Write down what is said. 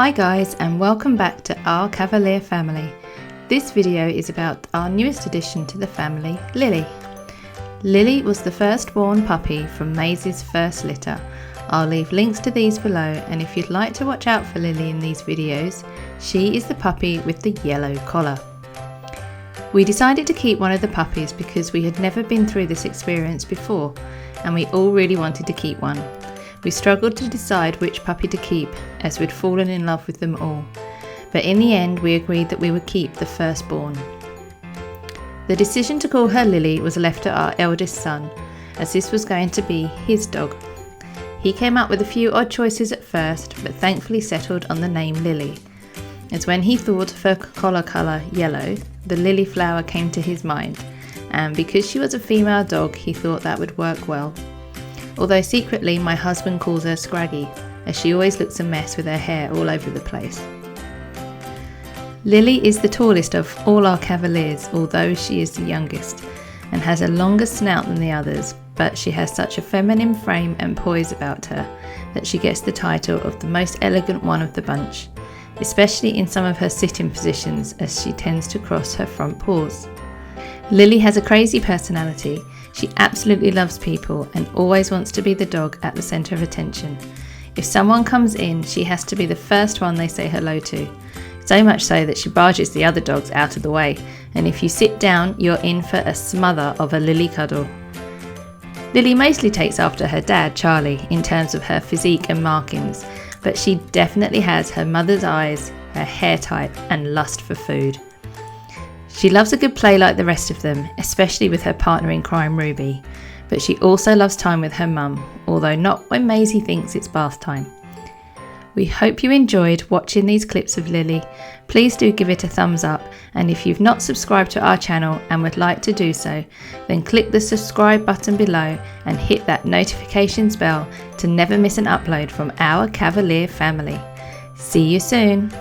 Hi guys, and welcome back to our Cavalier family. This video is about our newest addition to the family, Lily. Lily was the firstborn puppy from Maisie's first litter. I'll leave links to these below, and if you'd like to watch out for Lily in these videos, she is the puppy with the yellow collar. We decided to keep one of the puppies because we had never been through this experience before, and we all really wanted to keep one. We struggled to decide which puppy to keep as we'd fallen in love with them all, but in the end we agreed that we would keep the firstborn. The decision to call her Lily was left to our eldest son, as this was going to be his dog. He came up with a few odd choices at first, but thankfully settled on the name Lily, as when he thought of her collar colour yellow, the lily flower came to his mind, and because she was a female dog he thought that would work well. Although secretly my husband calls her Scraggy, as she always looks a mess with her hair all over the place. Lily is the tallest of all our Cavaliers, although she is the youngest, and has a longer snout than the others, but she has such a feminine frame and poise about her that she gets the title of the most elegant one of the bunch, especially in some of her sitting positions as she tends to cross her front paws. Lily has a crazy personality. She absolutely loves people and always wants to be the dog at the centre of attention. If someone comes in, she has to be the first one they say hello to. So much so that she barges the other dogs out of the way, and if you sit down, you're in for a smother of a Lily cuddle. Lily mostly takes after her dad, Charlie, in terms of her physique and markings, but she definitely has her mother's eyes, her hair type, and lust for food. She loves a good play like the rest of them, especially with her partner in crime, Ruby, but she also loves time with her mum, although not when Maisie thinks it's bath time. We hope you enjoyed watching these clips of Lily. Please do give it a thumbs up, and if you've not subscribed to our channel and would like to do so, then click the subscribe button below and hit that notifications bell to never miss an upload from our Cavalier family. See you soon!